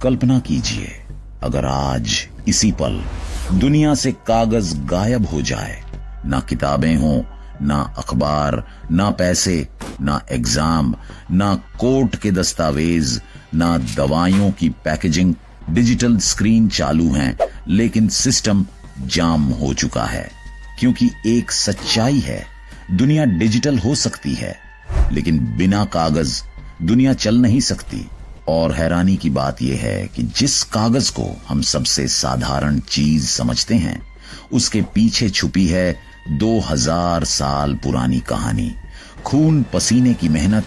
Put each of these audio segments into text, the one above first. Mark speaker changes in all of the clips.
Speaker 1: कल्पना कीजिए, अगर आज इसी पल दुनिया से कागज गायब हो जाए, ना किताबें हों, ना अखबार, ना पैसे, ना एग्जाम, ना कोर्ट के दस्तावेज, ना दवाइयों की पैकेजिंग, डिजिटल स्क्रीन चालू हैं, लेकिन सिस्टम जाम हो चुका है। क्योंकि एक सच्चाई है, दुनिया डिजिटल हो सकती है, लेकिन बिना कागज दुनिया चल नहीं सकती। और हैरानी की बात यह है कि जिस कागज को हम सबसे साधारण चीज समझते हैं, उसके पीछे छुपी है 2000 साल पुरानी कहानी, खून पसीने की मेहनत,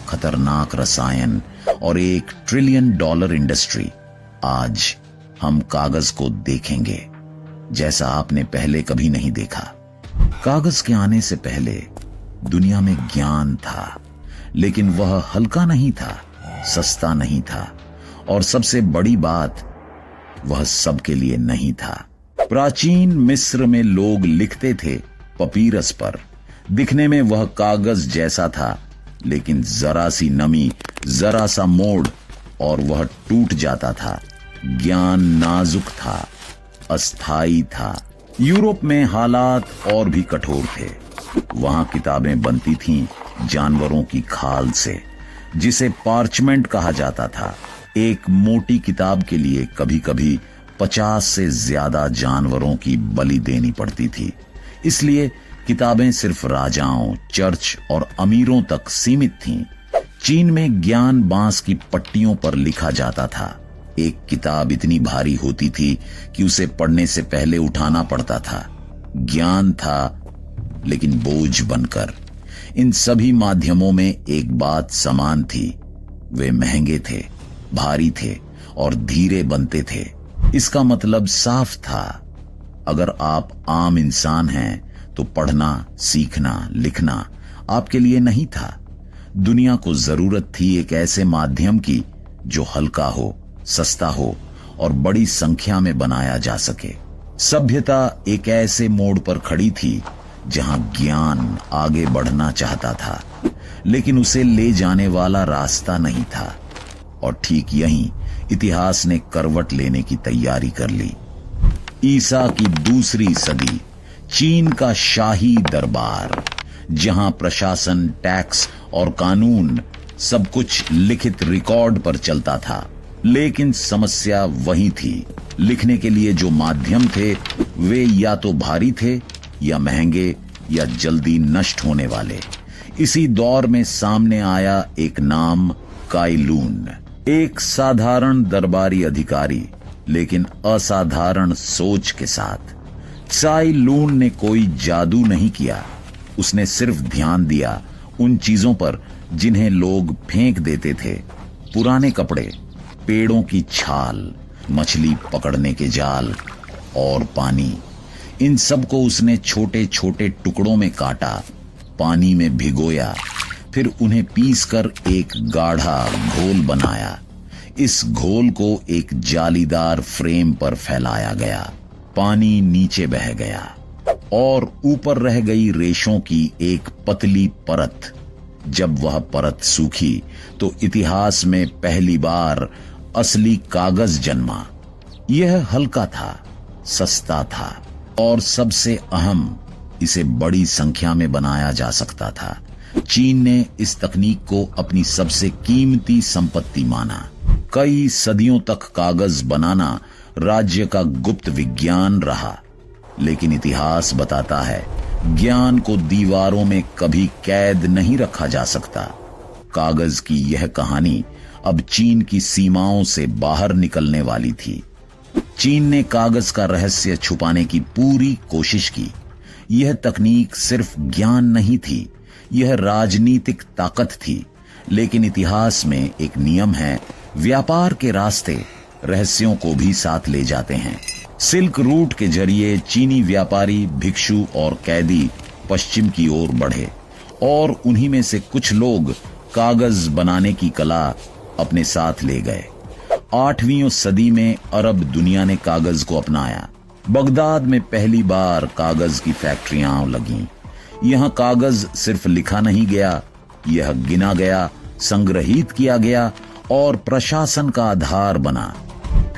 Speaker 1: खतरनाक रसायन और $1 ट्रिलियन इंडस्ट्री। आज हम कागज को देखेंगे जैसा आपने पहले कभी नहीं देखा। कागज के आने से पहले दुनिया में ज्ञान था, लेकिन वह हल्का नहीं था, सस्ता नहीं था, और सबसे बड़ी बात, वह सबके लिए नहीं था। प्राचीन मिस्र में लोग लिखते थे पपीरस पर। दिखने में वह कागज जैसा था, लेकिन जरा सी नमी, जरा सा मोड़ और वह टूट जाता था। ज्ञान नाजुक था, अस्थाई था। यूरोप में हालात और भी कठोर थे। वहां किताबें बनती थीं जानवरों की खाल से, जिसे पार्चमेंट कहा जाता था। एक मोटी किताब के लिए कभी कभी 50 से ज्यादा जानवरों की बलि देनी पड़ती थी। इसलिए किताबें सिर्फ राजाओं, चर्च और अमीरों तक सीमित थीं। चीन में ज्ञान बांस की पट्टियों पर लिखा जाता था। एक किताब इतनी भारी होती थी कि उसे पढ़ने से पहले उठाना पड़ता था। ज्ञान था, लेकिन बोझ बनकर। इन सभी माध्यमों में एक बात समान थी, वे महंगे थे, भारी थे और धीरे बनते थे। इसका मतलब साफ था, अगर आप आम इंसान हैं तो पढ़ना, सीखना, लिखना आपके लिए नहीं था। दुनिया को जरूरत थी एक ऐसे माध्यम की जो हल्का हो, सस्ता हो और बड़ी संख्या में बनाया जा सके। सभ्यता एक ऐसे मोड़ पर खड़ी थी जहां ज्ञान आगे बढ़ना चाहता था, लेकिन उसे ले जाने वाला रास्ता नहीं था। और ठीक यहीं इतिहास ने करवट लेने की तैयारी कर ली। ईसा की दूसरी सदी, चीन का शाही दरबार, जहां प्रशासन, टैक्स और कानून सब कुछ लिखित रिकॉर्ड पर चलता था। लेकिन समस्या वही थी, लिखने के लिए जो माध्यम थे वे या तो भारी थे या महंगे या जल्दी नष्ट होने वाले। इसी दौर में सामने आया एक नाम, काई लून। एक साधारण दरबारी अधिकारी, लेकिन असाधारण सोच के साथ। काई लून ने कोई जादू नहीं किया, उसने सिर्फ ध्यान दिया उन चीजों पर जिन्हें लोग फेंक देते थे। पुराने कपड़े, पेड़ों की छाल, मछली पकड़ने के जाल और पानी, इन सब को उसने छोटे छोटे टुकड़ों में काटा, पानी में भिगोया, फिर उन्हें पीसकर एक गाढ़ा घोल बनाया। इस घोल को एक जालीदार फ्रेम पर फैलाया गया। पानी नीचे बह गया और ऊपर रह गई रेशों की एक पतली परत। जब वह परत सूखी तो इतिहास में पहली बार असली कागज जन्मा। यह हल्का था, सस्ता था और सबसे अहम, इसे बड़ी संख्या में बनाया जा सकता था। चीन ने इस तकनीक को अपनी सबसे कीमती संपत्ति माना। कई सदियों तक कागज बनाना राज्य का गुप्त विज्ञान रहा, लेकिन इतिहास बताता है ज्ञान को दीवारों में कभी कैद नहीं रखा जा सकता। कागज की यह कहानी अब चीन की सीमाओं से बाहर निकलने वाली थी। चीन ने कागज का रहस्य छुपाने की पूरी कोशिश की। यह तकनीक सिर्फ ज्ञान नहीं थी, यह राजनीतिक ताकत थी। लेकिन इतिहास में एक नियम है, व्यापार के रास्ते रहस्यों को भी साथ ले जाते हैं। सिल्क रूट के जरिए चीनी व्यापारी, भिक्षु और कैदी पश्चिम की ओर बढ़े और उन्हीं में से कुछ लोग कागज बनाने की कला अपने साथ ले गए। 8वीं सदी में अरब दुनिया ने कागज को अपनाया। बगदाद में पहली बार कागज की फैक्ट्रियां लगीं। यहां कागज सिर्फ लिखा नहीं गया, यह गिना गया, संग्रहित किया गया और प्रशासन का आधार बना।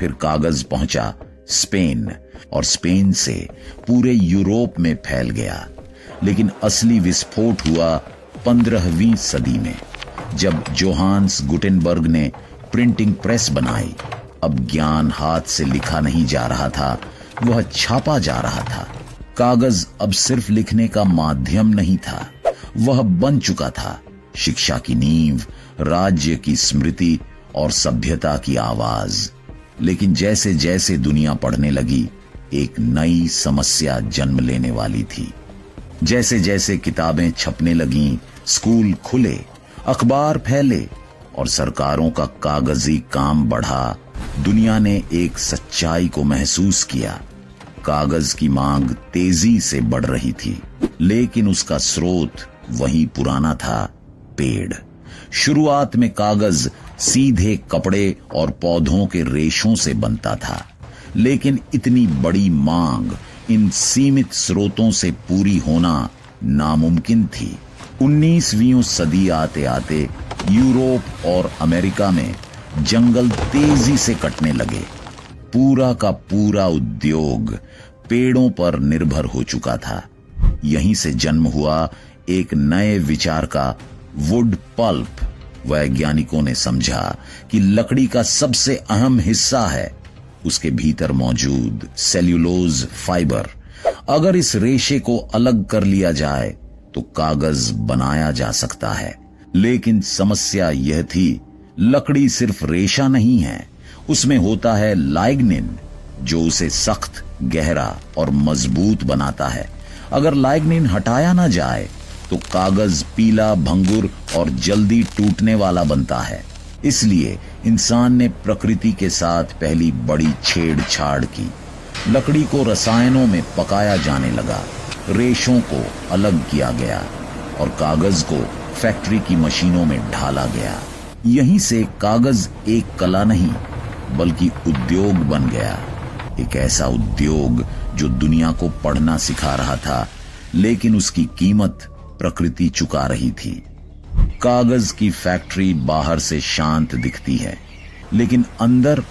Speaker 1: फिर कागज पहुंचा स्पेन और स्पेन से पूरे यूरोप में फैल गया। लेकिन असली विस्फोट हुआ 15वीं सदी में, जब जोहान्स गुटेनबर्ग ने प्रिंटिंग प्रेस बनाई। अब ज्ञान हाथ से लिखा नहीं जा रहा था, वह छापा जा रहा था। कागज अब सिर्फ लिखने का माध्यम नहीं था, वह बन चुका था शिक्षा की नींव, राज्य की स्मृति और सभ्यता की आवाज। लेकिन जैसे जैसे दुनिया बढ़ने लगी, एक नई समस्या जन्म लेने वाली थी। जैसे जैसे किताबें छपने लगीं, स्कूल खुले, अखबार फैले और सरकारों का कागजी काम बढ़ा, दुनिया ने एक सच्चाई को महसूस किया। कागज की मांग तेजी से बढ़ रही थी, लेकिन उसका स्रोत वही पुराना था, पेड़। शुरुआत में कागज सीधे कपड़े और पौधों के रेशों से बनता था, लेकिन इतनी बड़ी मांग इन सीमित स्रोतों से पूरी होना नामुमकिन थी। 19वीं सदी आते आते यूरोप और अमेरिका में जंगल तेजी से कटने लगे। पूरा का पूरा उद्योग पेड़ों पर निर्भर हो चुका था। यहीं से जन्म हुआ एक नए विचार का, वुड पल्प। वैज्ञानिकों ने समझा कि लकड़ी का सबसे अहम हिस्सा है उसके भीतर मौजूद सेल्यूलोज फाइबर। अगर इस रेशे को अलग कर लिया जाए तो कागज बनाया जा सकता है। लेकिन समस्या यह थी, लकड़ी सिर्फ रेशा नहीं है, उसमें होता है लाइग्निन, जो उसे सख्त, गहरा और मजबूत बनाता है। अगर लाइग्निन हटाया ना जाए तो कागज पीला, भंगुर और जल्दी टूटने वाला बनता है। इसलिए इंसान ने प्रकृति के साथ पहली बड़ी छेड़छाड़ की। लकड़ी को रसायनों में पकाया जाने लगा, रेशों को अलग किया गया और कागज को फैक्ट्री की मशीनों में ढाला गया। यहीं से कागज एक कला नहीं बल्कि उद्योग बन गया। एक ऐसा उद्योग जो दुनिया को पढ़ना सिखा रहा था, लेकिन उसकी कीमत प्रकृति चुका रही थी। कागज की फैक्ट्री बाहर से शांत दिखती है, लेकिन अंदर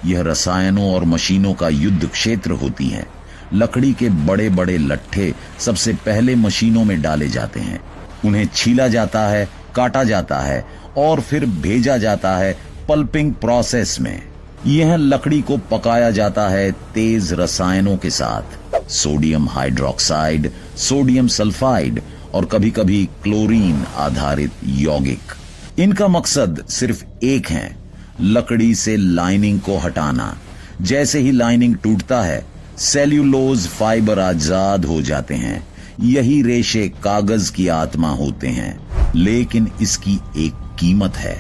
Speaker 1: यह रसायनों और मशीनों का युद्ध क्षेत्र होती है। लकड़ी के बड़े बड़े लट्ठे सबसे पहले मशीनों में डाले जाते हैं, उन्हें छीला जाता है, काटा जाता है और फिर भेजा जाता है पल्पिंग प्रोसेस में। यह लकड़ी को पकाया जाता है तेज रसायनों के साथ, सोडियम हाइड्रोक्साइड, सोडियम सल्फाइड और कभी कभी क्लोरीन आधारित यौगिक। इनका मकसद सिर्फ एक है, लकड़ी से लाइनिंग को हटाना। जैसे ही लाइनिंग टूटता है, सेल्यूलोज फाइबर आजाद हो जाते हैं। यही रेशे कागज की आत्मा होते हैं। लेकिन इसकी एक कीमत है।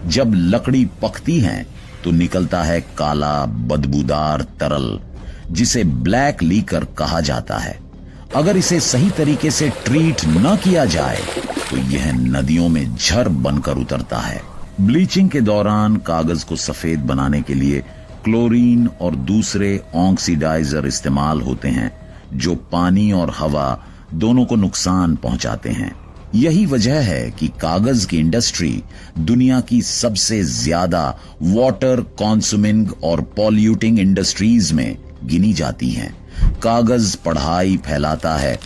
Speaker 1: जब लकड़ी पकती है तो निकलता है काला बदबूदार तरल, जिसे ब्लैक लीकर कहा जाता है। अगर इसे सही तरीके से ट्रीट न किया जाए तो यह नदियों में झर बनकर उतरता है। ब्लीचिंग के दौरान कागज को सफेद बनाने के लिए क्लोरीन और दूसरे ऑक्सीडाइजर इस्तेमाल होते हैं, जो पानी और हवा दोनों को नुकसान पहुंचाते हैं। यही वजह है कि कागज की इंडस्ट्री दुनिया की सबसे ज्यादा वाटर कंज्यूमिंग और पॉल्यूटिंग इंडस्ट्रीज में गिनी जाती है। कागज पढ़ाई फैलाता है,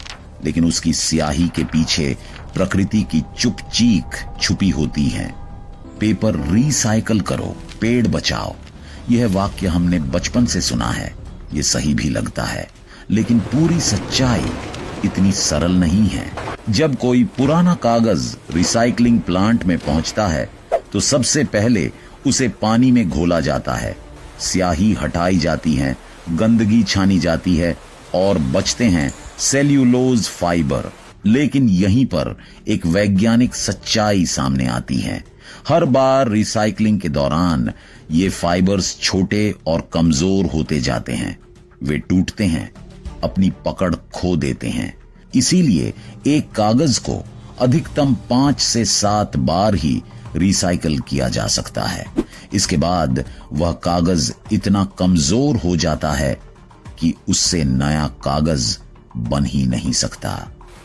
Speaker 1: लेकिन उसकी स्याही के पीछे प्रकृति की चुप चीख छुपी होती है। पेपर रिसाइकल करो, पेड़ बचाओ। यह वाक्य हमने बचपन से सुना है, ये सही भी लगता है, लेकिन पूरी सच्चाई इतनी सरल नहीं है। जब कोई पुराना कागज रिसाइकलिंग प्लांट में पहुंचता है तो सबसे पहले उसे पानी में घोला जाता है, स्याही हटाई जाती है, गंदगी छानी जाती है और बचते हैं सेल्यूलोज फाइबर। लेकिन यहीं पर एक वैज्ञानिक सच्चाई सामने आती है। हर बार रिसाइकलिंग के दौरान ये फाइबर्स छोटे और कमजोर होते जाते हैं, वे टूटते हैं, अपनी पकड़ खो देते हैं। इसीलिए एक कागज को अधिकतम 5 से 7 बार ही रिसाइकल किया जा सकता है। इसके बाद वह कागज इतना कमजोर हो जाता है कि उससे नया कागज बन ही नहीं सकता।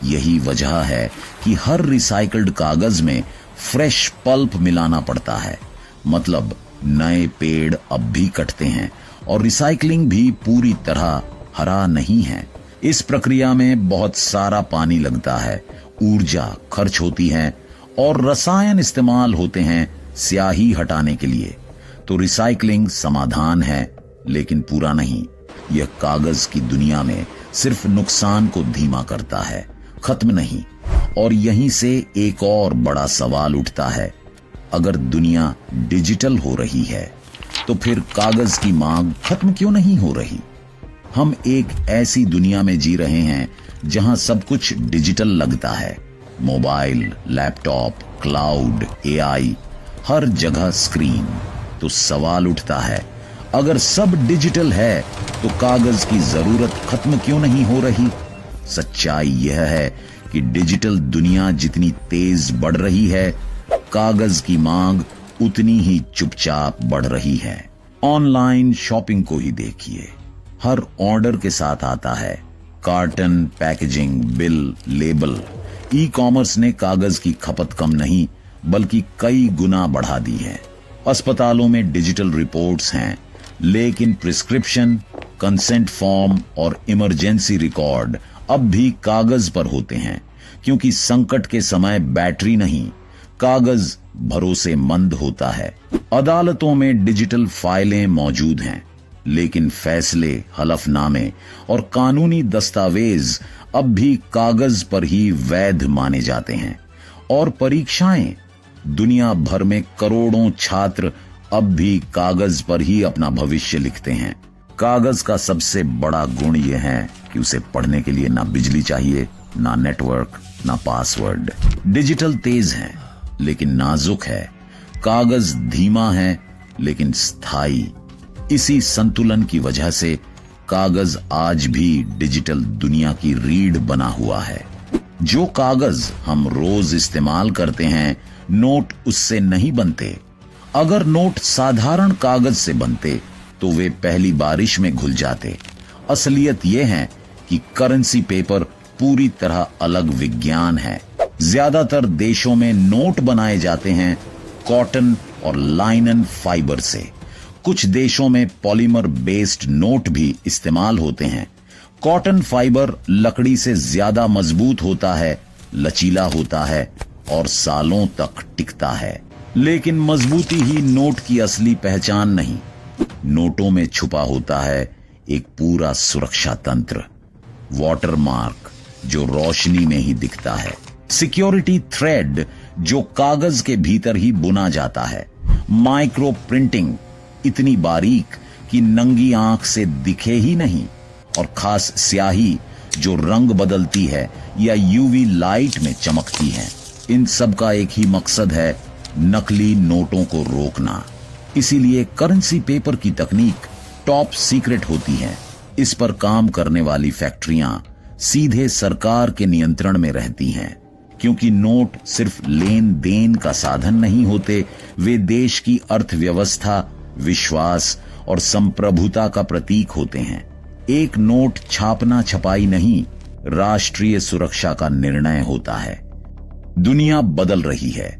Speaker 1: यही वजह है कि हर रिसाइकल्ड कागज में फ्रेश पल्प मिलाना पड़ता है, मतलब नए पेड़ अब भी कटते हैं और रिसाइकलिंग भी पूरी तरह हरा नहीं है। इस प्रक्रिया में बहुत सारा पानी लगता है, ऊर्जा खर्च होती है और रसायन इस्तेमाल होते हैं स्याही हटाने के लिए। तो रिसाइकलिंग समाधान है लेकिन पूरा नहीं। यह कागज की दुनिया में सिर्फ नुकसान को धीमा करता है, खत्म नहीं। और यहीं से एक और बड़ा सवाल उठता है, अगर दुनिया डिजिटल हो रही है तो फिर कागज की मांग खत्म क्यों नहीं हो रही? हम एक ऐसी दुनिया में जी रहे हैं जहां सब कुछ डिजिटल लगता है। मोबाइल, लैपटॉप, क्लाउड, एआई, हर जगह स्क्रीन। तो सवाल उठता है, अगर सब डिजिटल है तो कागज की जरूरत खत्म क्यों नहीं हो रही? सच्चाई यह है कि डिजिटल दुनिया जितनी तेज बढ़ रही है, कागज की मांग उतनी ही चुपचाप बढ़ रही है। ऑनलाइन शॉपिंग को ही देखिए, हर ऑर्डर के साथ आता है carton, packaging, bill, label. E commerce ने कागज की खपत कम नहीं बल्कि कई गुना बढ़ा दी है। अस्पतालों में डिजिटल रिपोर्ट्स हैं, लेकिन प्रिस्क्रिप्शन, कंसेंट फॉर्म और इमरजेंसी रिकॉर्ड अब भी कागज पर होते हैं, क्योंकि संकट के समय बैटरी नहीं, कागज भरोसेमंद होता है। अदालतों में डिजिटल फाइलें मौजूद हैं, लेकिन फैसले, हलफनामे और कानूनी दस्तावेज अब भी कागज पर ही वैध माने जाते हैं। और परीक्षाएं, दुनिया भर में करोड़ों छात्र अब भी कागज पर ही अपना भविष्य लिखते हैं। कागज का सबसे बड़ा गुण यह है कि उसे पढ़ने के लिए ना बिजली चाहिए, ना नेटवर्क, ना पासवर्ड। डिजिटल तेज है लेकिन नाजुक है, कागज धीमा है लेकिन स्थायी। इसी संतुलन की वजह से कागज आज भी डिजिटल दुनिया की रीढ़ बना हुआ है। जो कागज हम रोज इस्तेमाल करते हैं, नोट उससे नहीं बनते। अगर नोट साधारण कागज से बनते तो वे पहली बारिश में घुल जाते। असलियत यह है कि करेंसी पेपर पूरी तरह अलग विज्ञान है। ज्यादातर देशों में नोट बनाए जाते हैं कॉटन और लाइनन फाइबर से। कुछ देशों में पॉलीमर बेस्ड नोट भी इस्तेमाल होते हैं। कॉटन फाइबर लकड़ी से ज्यादा मजबूत होता है, लचीला होता है और सालों तक टिकता है। लेकिन मजबूती ही नोट की असली पहचान नहीं। नोटों में छुपा होता है एक पूरा सुरक्षा तंत्र, वाटरमार्क जो रोशनी में ही दिखता है, सिक्योरिटी थ्रेड जो कागज के भीतर ही बुना जाता है, माइक्रो प्रिंटिंग इतनी बारीक कि नंगी आंख से दिखे ही नहीं, और खास स्याही जो रंग बदलती है या यूवी लाइट में चमकती है। इन सब का एक ही मकसद है, नकली नोटों को रोकना। इसीलिए करेंसी पेपर की तकनीक टॉप सीक्रेट होती है। इस पर काम करने वाली फैक्ट्रियां सीधे सरकार के नियंत्रण में रहती हैं, क्योंकि नोट सिर्फ लेन देन का साधन नहीं होते, वे देश की अर्थव्यवस्था, विश्वास और संप्रभुता का प्रतीक होते हैं। एक नोट छापना छपाई नहीं, राष्ट्रीय सुरक्षा का निर्णय होता है। दुनिया बदल रही है,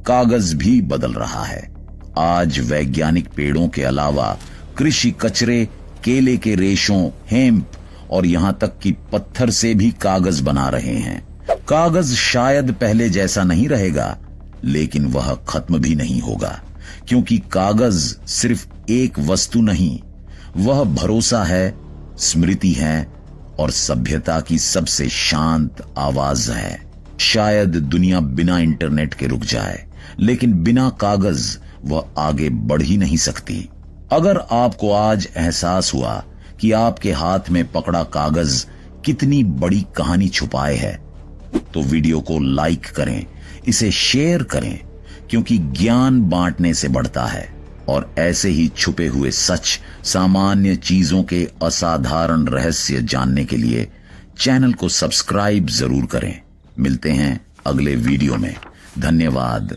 Speaker 1: कागज भी बदल रहा है। आज वैज्ञानिक पेड़ों के अलावा कृषि कचरे, केले के रेशों, हेम्प और यहां तक कि पत्थर से भी कागज बना रहे हैं। कागज शायद पहले जैसा नहीं रहेगा, लेकिन वह खत्म भी नहीं होगा, क्योंकि कागज सिर्फ एक वस्तु नहीं, वह भरोसा है, स्मृति है और सभ्यता की सबसे शांत आवाज है। शायद दुनिया बिना इंटरनेट के रुक जाए, लेकिन बिना कागज वह आगे बढ़ ही नहीं सकती। अगर आपको आज एहसास हुआ कि आपके हाथ में पकड़ा कागज कितनी बड़ी कहानी छुपाए है, तो वीडियो को लाइक करें, इसे शेयर करें, क्योंकि ज्ञान बांटने से बढ़ता है। और ऐसे ही छुपे हुए सच, सामान्य चीजों के असाधारण रहस्य जानने के लिए चैनल को सब्सक्राइब जरूर करें। मिलते हैं अगले वीडियो में। धन्यवाद।